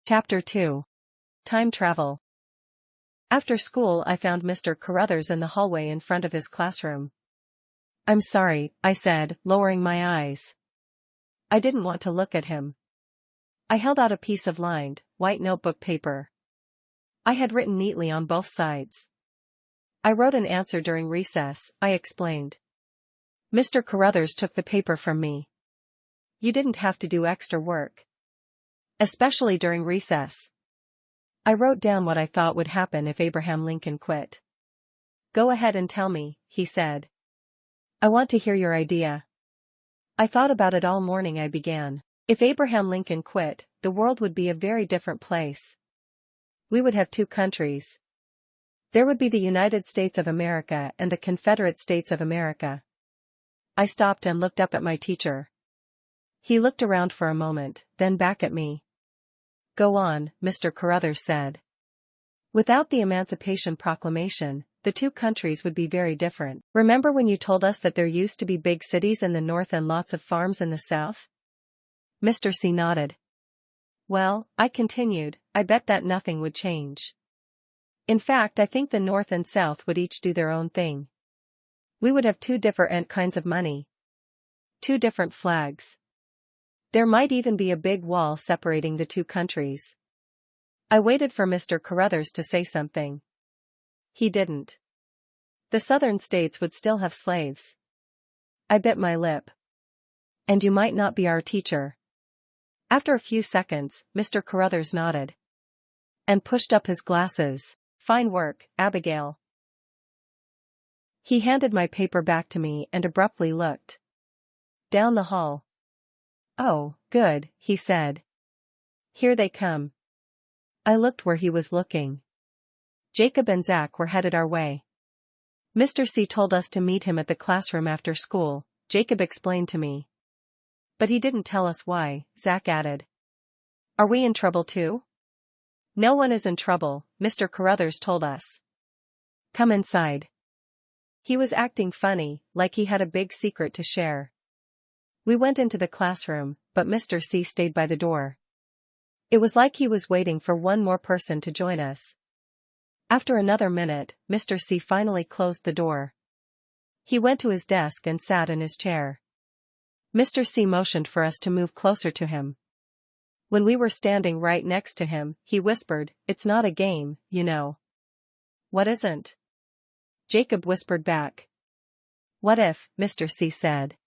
Chapter 2. Time Travel. After school I found Mr. Carruthers in the hallway in front of his classroom. "I'm sorry," I said, lowering my eyes. I didn't want to look at him. I held out a piece of lined, white notebook paper. I had written neatly on both sides. "I wrote an answer during recess," I explained. Mr. Carruthers took the paper from me. "You didn't have to do extra work. Especially during recess." I wrote down what I thought would happen if Abraham Lincoln quit. "Go ahead and tell me," he said. "I want to hear your idea." "I thought about it all morning," I began. "If Abraham Lincoln quit, the world would be a very different place. We would have two countries. There would be the United States of America and the Confederate States of America." I stopped and looked up at my teacher. He looked around for a moment, then back at me. "Go on," Mr. Carruthers said. "Without the Emancipation Proclamation, the two countries would be very different. Remember when you told us that there used to be big cities in the North and lots of farms in the South?" Mr. C nodded. "Well," I continued, "I bet that nothing would change. In fact, I think the North and South would each do their own thing. We would have two different kinds of money. Two different flags. There might even be a big wall separating the two countries." I waited for Mr. Carruthers to say something. He didn't. "The southern states would still have slaves." I bit my lip. "And you might not be our teacher." After a few seconds, Mr. Carruthers nodded. And pushed up his glasses. "Fine work, Abigail." He handed my paper back to me and abruptly looked down the hall. "Oh, good," he said. "Here they come." I looked where he was looking. Jacob and Zach were headed our way. "Mr. C told us to meet him at the classroom after school," Jacob explained to me. "But he didn't tell us why," Zach added. "Are we in trouble too?" "No one is in trouble," Mr. Carruthers told us. "Come inside." He was acting funny, like he had a big secret to share. We went into the classroom, but Mr. C stayed by the door. It was like he was waiting for one more person to join us. After another minute, Mr. C finally closed the door. He went to his desk and sat in his chair. Mr. C motioned for us to move closer to him. When we were standing right next to him, he whispered, "It's not a game, you know." "What isn't?" Jacob whispered back. "What if," Mr. C said.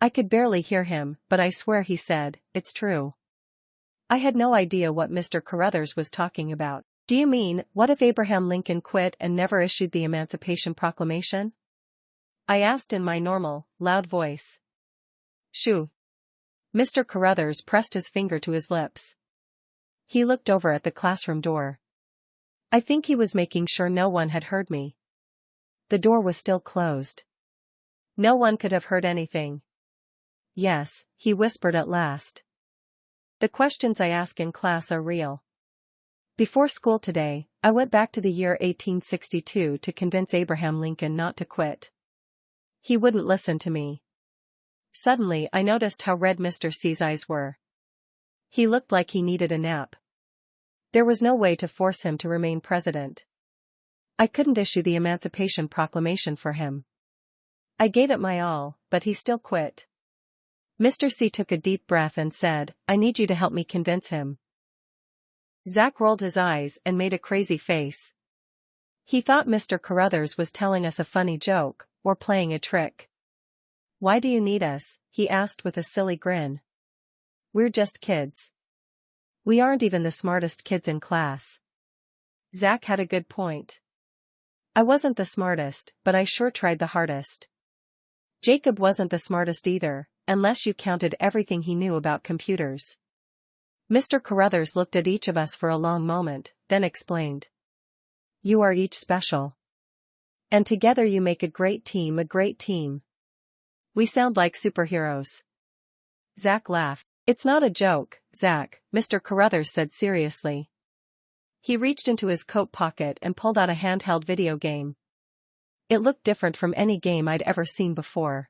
I could barely hear him, but I swear he said, "It's true." I had no idea what Mr. Carruthers was talking about. "Do you mean, what if Abraham Lincoln quit and never issued the Emancipation Proclamation?" I asked in my normal, loud voice. "Shoo." Mr. Carruthers pressed his finger to his lips. He looked over at the classroom door. I think he was making sure no one had heard me. The door was still closed. No one could have heard anything. "Yes," he whispered at last. "The questions I ask in class are real. Before school today, I went back to the year 1862 to convince Abraham Lincoln not to quit. He wouldn't listen to me." Suddenly I noticed how red Mr. C's eyes were. He looked like he needed a nap. There was no way to force him to remain president. I couldn't issue the Emancipation Proclamation for him. I gave it my all, but he still quit. Mr. C took a deep breath and said, "I need you to help me convince him." Zach rolled his eyes and made a crazy face. He thought Mr. Carruthers was telling us a funny joke, or playing a trick. "Why do you need us?" he asked with a silly grin. "We're just kids. We aren't even the smartest kids in class." Zach had a good point. I wasn't the smartest, but I sure tried the hardest. Jacob wasn't the smartest either, unless you counted everything he knew about computers. Mr. Carruthers looked at each of us for a long moment, then explained. "You are each special. And together you make a great team, a great team. We sound like superheroes." Zach laughed. "It's not a joke, Zach," Mr. Carruthers said seriously. He reached into his coat pocket and pulled out a handheld video game. It looked different from any game I'd ever seen before.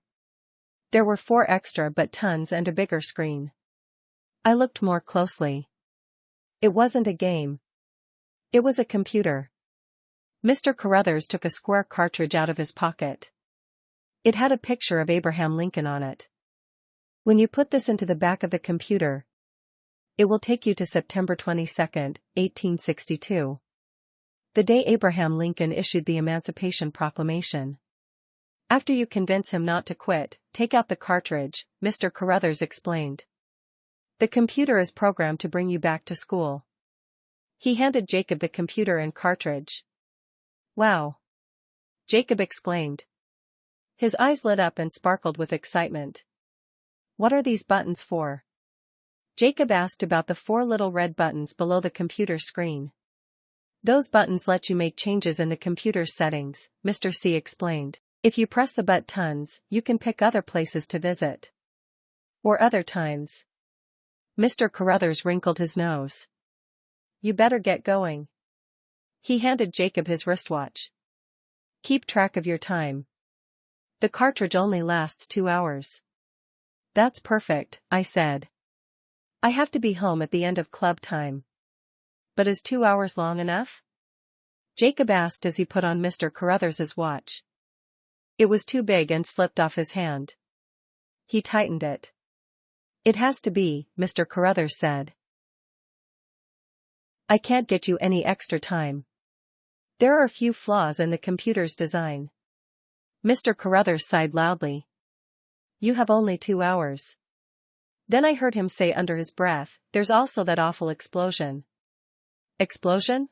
There were 4 extra buttons and a bigger screen. I looked more closely. It wasn't a game. It was a computer. Mr. Carruthers took a square cartridge out of his pocket. It had a picture of Abraham Lincoln on it. When you put this into the back of the computer, it will take you to September 22nd, 1862. The day Abraham Lincoln issued the Emancipation Proclamation. After you convince him not to quit, take out the cartridge, Mr. Carruthers explained. The computer is programmed to bring you back to school. He handed Jacob the computer and cartridge. Wow! Jacob exclaimed. His eyes lit up and sparkled with excitement. What are these buttons for? Jacob asked about the 4 little red buttons below the computer screen. Those buttons let you make changes in the computer's settings, Mr. C explained. If you press the buttons, you can pick other places to visit. Or other times. Mr. Carruthers wrinkled his nose. You better get going. He handed Jacob his wristwatch. Keep track of your time. The cartridge only lasts 2 hours. That's perfect, I said. I have to be home at the end of club time. But is 2 hours long enough? Jacob asked as he put on Mr. Carruthers's watch. It was too big and slipped off his hand. He tightened it. It has to be, Mr. Carruthers said. I can't get you any extra time. There are a few flaws in the computer's design. Mr. Carruthers sighed loudly. You have only 2 hours. Then I heard him say under his breath, there's also that awful explosion. Explosion?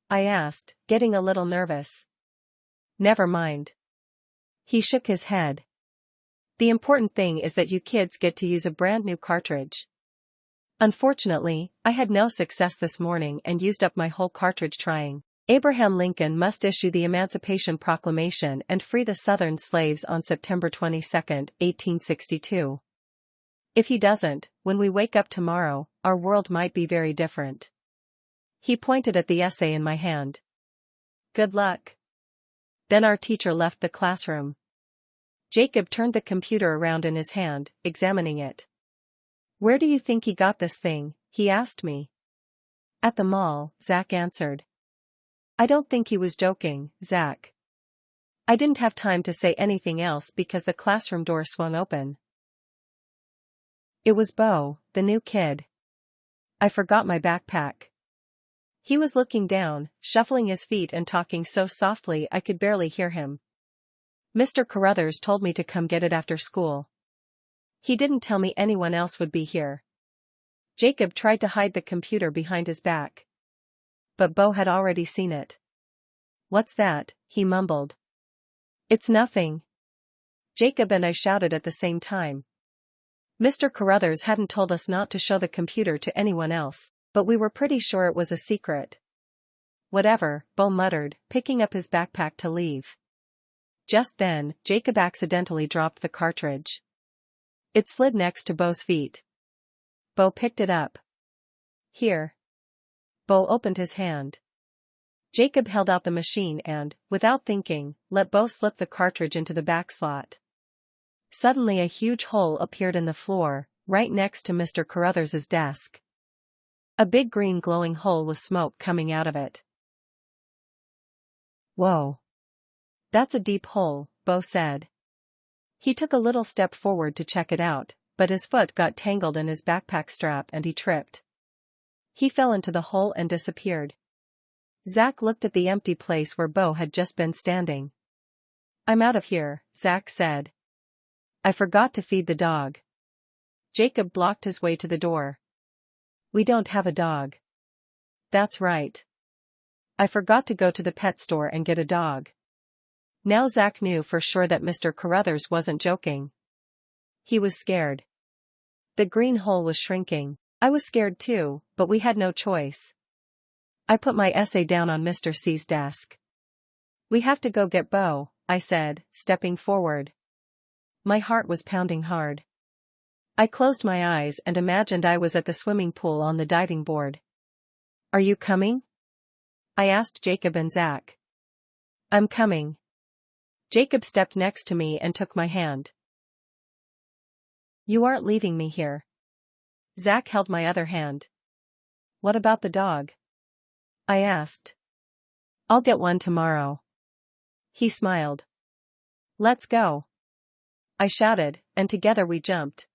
I asked, getting a little nervous. Never mind. He shook his head. The important thing is that you kids get to use a brand new cartridge. Unfortunately, I had no success this morning and used up my whole cartridge trying. Abraham Lincoln must issue the Emancipation Proclamation and free the Southern slaves on September 22, 1862. If he doesn't, when we wake up tomorrow, our world might be very different. He pointed at the essay in my hand. Good luck. Then our teacher left the classroom. Jacob turned the computer around in his hand, examining it. Where do you think he got this thing? He asked me. At the mall, Zach answered. I don't think he was joking, Zach. I didn't have time to say anything else because the classroom door swung open. It was Bo, the new kid. I forgot my backpack. He was looking down, shuffling his feet and talking so softly I could barely hear him. Mr. Carruthers told me to come get it after school. He didn't tell me anyone else would be here. Jacob tried to hide the computer behind his back. But Bo had already seen it. What's that? He mumbled. It's nothing. Jacob and I shouted at the same time. Mr. Carruthers hadn't told us not to show the computer to anyone else, but we were pretty sure it was a secret. Whatever, Bo muttered, picking up his backpack to leave. Just then, Jacob accidentally dropped the cartridge. It slid next to Bo's feet. Bo picked it up. Here. Bo opened his hand. Jacob held out the machine and, without thinking, let Bo slip the cartridge into the back slot. Suddenly a huge hole appeared in the floor, right next to Mr. Carruthers's desk. A big green glowing hole with smoke coming out of it. Whoa. That's a deep hole, Bo said. He took a little step forward to check it out, but his foot got tangled in his backpack strap and he tripped. He fell into the hole and disappeared. Zach looked at the empty place where Bo had just been standing. I'm out of here, Zach said. I forgot to feed the dog. Jacob blocked his way to the door. We don't have a dog. That's right. I forgot to go to the pet store and get a dog. Now Zach knew for sure that Mr. Carruthers wasn't joking. He was scared. The green hole was shrinking. I was scared too, but we had no choice. I put my essay down on Mr. C's desk. We have to go get Bo, I said, stepping forward. My heart was pounding hard. I closed my eyes and imagined I was at the swimming pool on the diving board. Are you coming? I asked Jacob and Zach. I'm coming. Jacob stepped next to me and took my hand. You aren't leaving me here. Zach held my other hand. What about the dog? I asked. I'll get one tomorrow. He smiled. Let's go. I shouted, and together we jumped.